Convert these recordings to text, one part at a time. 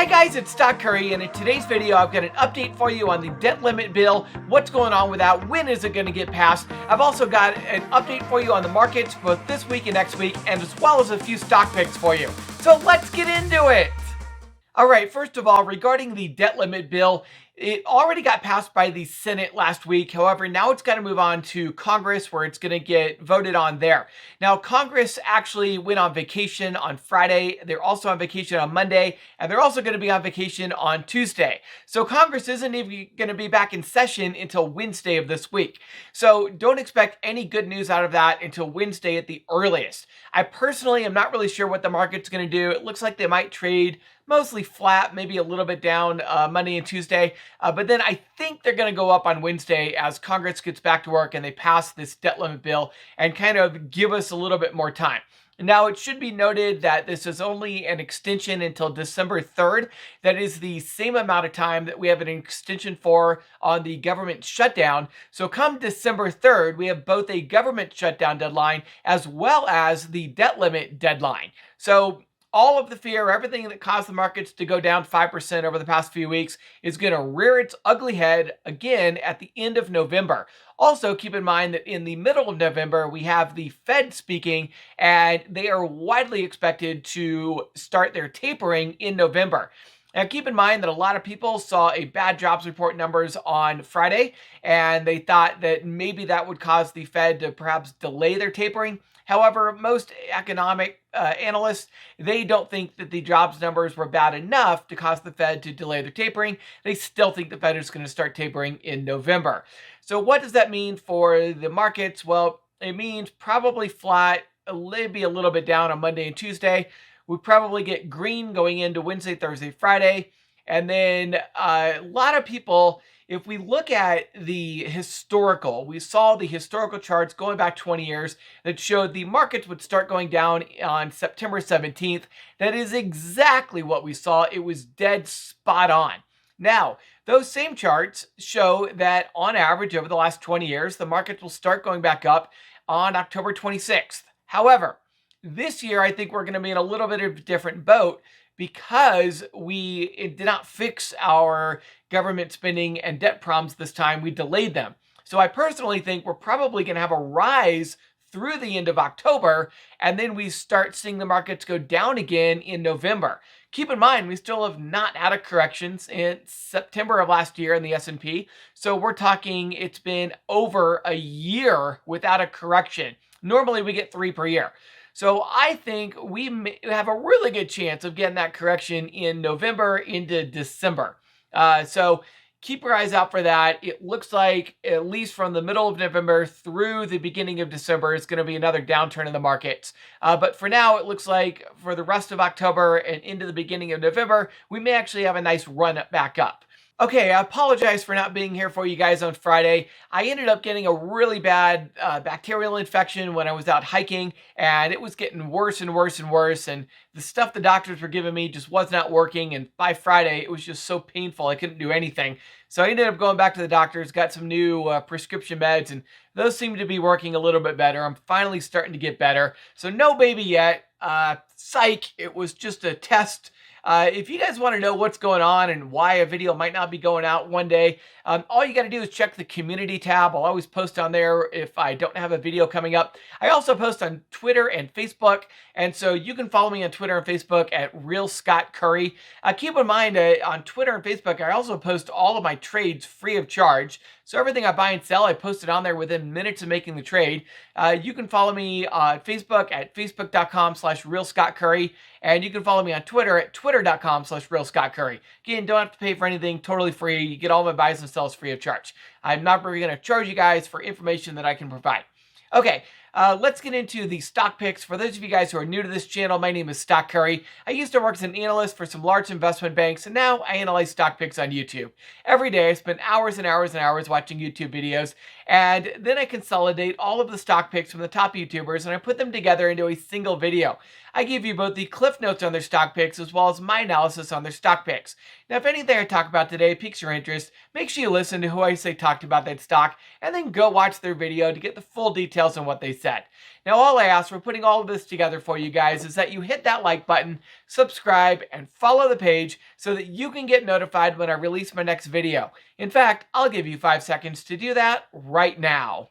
Hi guys, it's Stock Curry, and in today's video I've got an update for you on the debt limit bill, what's going on with that, when is it going to get passed. I've also got an update for you on the markets both this week and next week, and as well as a few stock picks for you. So let's get into it! Alright, first of all, regarding the debt limit bill, it already got passed by the Senate last week. However, now it's got to move on to Congress where it's going to get voted on there. Now, Congress actually went on vacation on Friday. They're also on vacation on Monday, and they're also going to be on vacation on Tuesday. So Congress isn't even going to be back in session until Wednesday of this week. So don't expect any good news out of that until Wednesday at the earliest. I personally am not really sure what the market's going to do. It looks like they might trade mostly flat, maybe a little bit down Monday and Tuesday. But then I think they're going to go up on Wednesday as Congress gets back to work and they pass this debt limit bill and kind of give us a little bit more time. Now, it should be noted that this is only an extension until December 3rd. That is the same amount of time that we have an extension for on the government shutdown. So come December 3rd, we have both a government shutdown deadline as well as the debt limit deadline. So all of the fear, everything that caused the markets to go down 5% over the past few weeks is going to rear its ugly head again at the end of November. Also, keep in mind that in the middle of November, we have the Fed speaking, and they are widely expected to start their tapering in November. Now, keep in mind that a lot of people saw a bad jobs report numbers on Friday, and they thought that maybe that would cause the Fed to perhaps delay their tapering. However, most economic analysts, they don't think that the jobs numbers were bad enough to cause the Fed to delay their tapering. They still think the Fed is going to start tapering in November. So what does that mean for the markets? Well, it means probably flat, maybe a little bit down on Monday and Tuesday. We probably get green going into Wednesday, Thursday, Friday. And then a lot of people, if we look at the historical, we saw the historical charts going back 20 years that showed the markets would start going down on September 17th. That is exactly what we saw. It was dead spot on. Now, those same charts show that on average over the last 20 years, the markets will start going back up on October 26th. However, this year, I think we're going to be in a little bit of a different boat because we did not fix our government spending and debt problems this time. We delayed them. So I personally think we're probably going to have a rise through the end of October, and then we start seeing the markets go down again in November. Keep in mind, we still have not had a correction in September of last year in the S&P. So we're talking it's been over a year without a correction. Normally we get 3 per year. So I think we have a really good chance of getting that correction in November into December. So keep your eyes out for that. It looks like at least from the middle of November through the beginning of December, it's going to be another downturn in the markets. But for now, it looks like for the rest of October and into the beginning of November, we may actually have a nice run back up. Okay, I apologize for not being here for you guys on Friday. I ended up getting a really bad bacterial infection when I was out hiking, and it was getting worse and worse and worse, and the stuff the doctors were giving me just was not working, and by Friday, it was just so painful I couldn't do anything. So I ended up going back to the doctors, got some new prescription meds, and those seem to be working a little bit better. I'm finally starting to get better. So no baby yet. Psych, it was just a test. If you guys want to know what's going on and why a video might not be going out one day, all you got to do is check the community tab. I'll always post on there if I don't have a video coming up. I also post on Twitter and Facebook, and so you can follow me on Twitter and Facebook at Real Scott Curry. Keep in mind, on Twitter and Facebook, I also post all of my trades free of charge. So everything I buy and sell, I post it on there within minutes of making the trade. You can follow me on Facebook at facebook.com/RealScottCurry, and you can follow me on Twitter at twitter.com/RealScottCurry. Again, don't have to pay for anything, totally free. You get all my buys and sells free of charge. I'm not really going to charge you guys for information that I can provide. Okay, let's get into the stock picks. For those of you guys who are new to this channel, my name is Stock Curry. I used to work as an analyst for some large investment banks, and now I analyze stock picks on YouTube. Every day I spend hours and hours and hours watching YouTube videos, and then I consolidate all of the stock picks from the top YouTubers, and I put them together into a single video. I give you both the cliff notes on their stock picks as well as my analysis on their stock picks. Now, if anything I talk about today piques your interest, make sure you listen to who I say talked about that stock, and then go watch their video to get the full details on what they said. Now, Now, all I ask for putting all of this together for you guys is that you hit that like button, subscribe, and follow the page so that you can get notified when I release my next video. In fact, I'll give you 5 seconds to do that right now.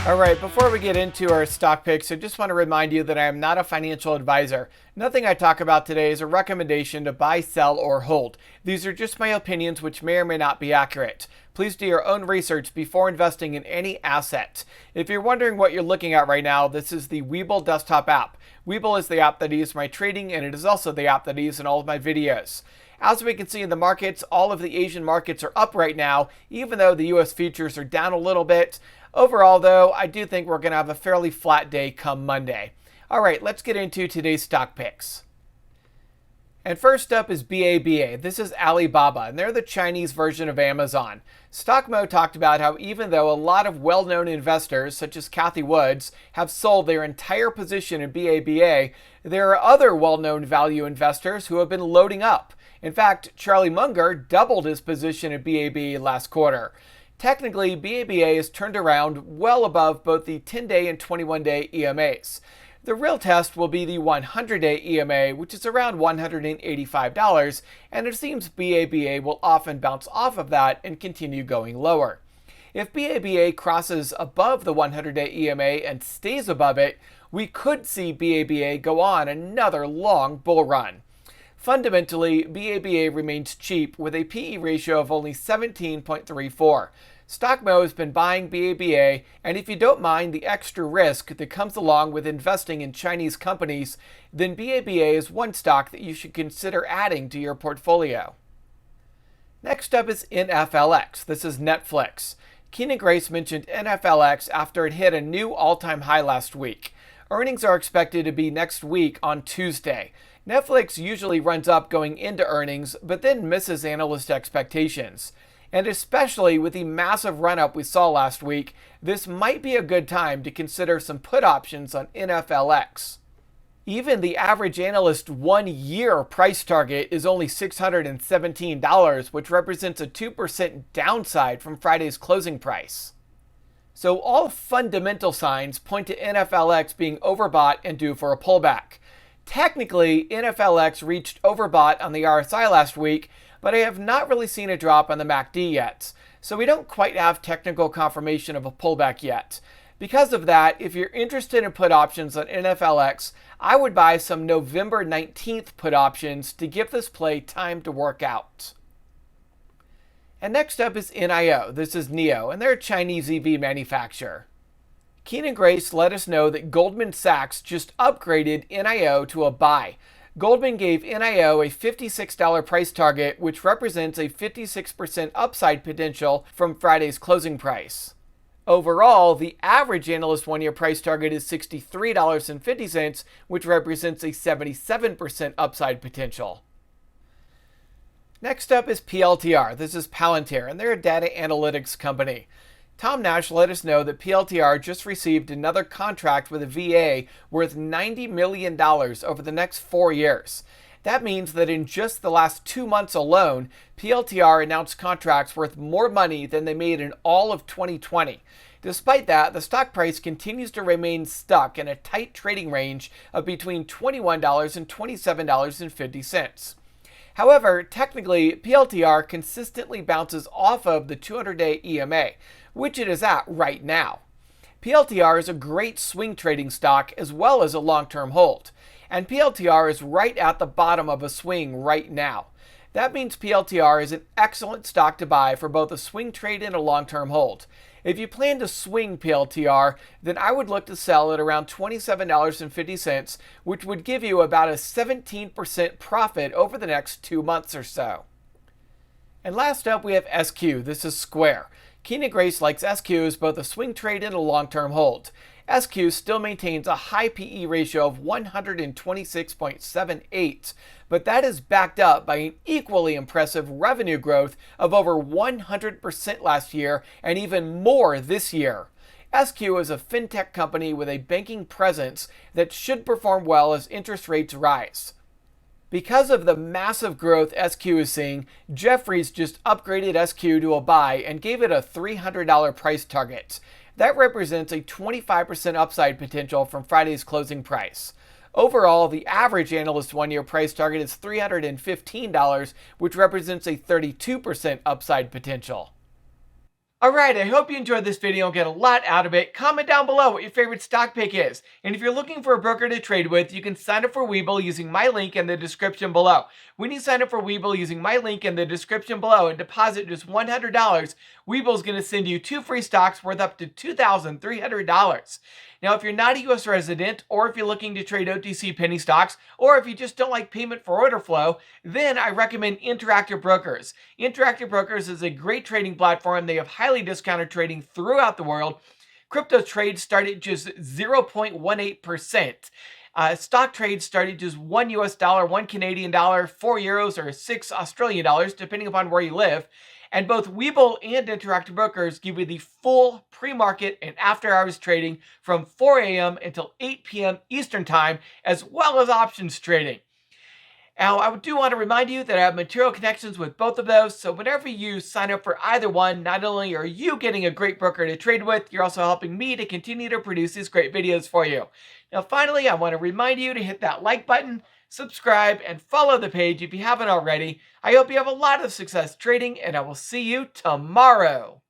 All right, before we get into our stock picks, I just want to remind you that I am not a financial advisor. Nothing I talk about today is a recommendation to buy, sell, or hold. These are just my opinions, which may or may not be accurate. Please do your own research before investing in any asset. If you're wondering what you're looking at right now, this is the Webull desktop app. Webull is the app that I use for my trading, and it is also the app that I use in all of my videos. As we can see in the markets, all of the Asian markets are up right now, even though the US futures are down a little bit. Overall, though, I do think we're going to have a fairly flat day come Monday. All right, let's get into today's stock picks. And first up is BABA. This is Alibaba, and they're the Chinese version of Amazon. StockMo talked about how even though a lot of well-known investors, such as Cathie Woods, have sold their entire position in BABA, there are other well-known value investors who have been loading up. In fact, Charlie Munger doubled his position in BABA last quarter. Technically, BABA is turned around well above both the 10-day and 21-day EMAs. The real test will be the 100-day EMA, which is around $185, and it seems BABA will often bounce off of that and continue going lower. If BABA crosses above the 100-day EMA and stays above it, we could see BABA go on another long bull run. Fundamentally, BABA remains cheap with a PE ratio of only 17.34. StockMo has been buying BABA, and if you don't mind the extra risk that comes along with investing in Chinese companies, then BABA is one stock that you should consider adding to your portfolio. Next up is NFLX. This is Netflix. Keenan Grace mentioned NFLX after it hit a new all-time high last week. Earnings are expected to be next week on Tuesday. Netflix usually runs up going into earnings, but then misses analyst expectations. And especially with the massive run-up we saw last week, this might be a good time to consider some put options on NFLX. Even the average analyst 1-year price target is only $617, which represents a 2% downside from Friday's closing price. So all fundamental signs point to NFLX being overbought and due for a pullback. Technically, NFLX reached overbought on the RSI last week, but I have not really seen a drop on the MACD yet, so we don't quite have technical confirmation of a pullback yet. Because of that, if you're interested in put options on NFLX, I would buy some November 19th put options to give this play time to work out. And next up is NIO. This is NIO, and they're a Chinese EV manufacturer. Keenan Grace let us know that Goldman Sachs just upgraded NIO to a buy. Goldman gave NIO a $56 price target, which represents a 56% upside potential from Friday's closing price. Overall, the average analyst 1-year price target is $63.50, which represents a 77% upside potential. Next up is PLTR. This is Palantir, and they're a data analytics company. Tom Nash let us know that PLTR just received another contract with a VA worth $90 million over the next 4 years. That means that in just the last 2 months alone, PLTR announced contracts worth more money than they made in all of 2020. Despite that, the stock price continues to remain stuck in a tight trading range of between $21 and $27.50. However, technically, PLTR consistently bounces off of the 200-day EMA, which it is at right now. PLTR is a great swing trading stock as well as a long-term hold, and PLTR is right at the bottom of a swing right now. That means PLTR is an excellent stock to buy for both a swing trade and a long-term hold. If you plan to swing PLTR, then I would look to sell at around $27.50, which would give you about a 17% profit over the next 2 months or so. And last up, we have SQ. This is Square. Keenan Grace likes SQ as both a swing trade and a long-term hold. SQ still maintains a high PE ratio of 126.78, but that is backed up by an equally impressive revenue growth of over 100% last year and even more this year. SQ is a fintech company with a banking presence that should perform well as interest rates rise. Because of the massive growth SQ is seeing, Jefferies just upgraded SQ to a buy and gave it a $300 price target. That represents a 25% upside potential from Friday's closing price. Overall, the average analyst one-year price target is $315, which represents a 32% upside potential. Alright, I hope you enjoyed this video and get a lot out of it. Comment down below what your favorite stock pick is. And if you're looking for a broker to trade with, you can sign up for Webull using my link in the description below. When you sign up for Webull using my link in the description below and deposit just $100, Webull is going to send you 2 free stocks worth up to $2,300. Now, if you're not a U.S. resident, or if you're looking to trade OTC penny stocks, or if you just don't like payment for order flow, then I recommend Interactive Brokers. Interactive Brokers is a great trading platform. They have highly discounted trading throughout the world. Crypto trades start at just 0.18%. Stock trades start at just $1 US, $1 Canadian dollar, 4 euros, or 6 Australian dollars, depending upon where you live. And both Webull and Interactive Brokers give you the full pre-market and after-hours trading from 4 a.m. until 8 p.m. Eastern Time, as well as options trading. Now, I do want to remind you that I have material connections with both of those, so whenever you sign up for either one, not only are you getting a great broker to trade with, you're also helping me to continue to produce these great videos for you. Now, finally, I want to remind you to hit that like button, subscribe, and follow the page if you haven't already. I hope you have a lot of success trading, and I will see you tomorrow.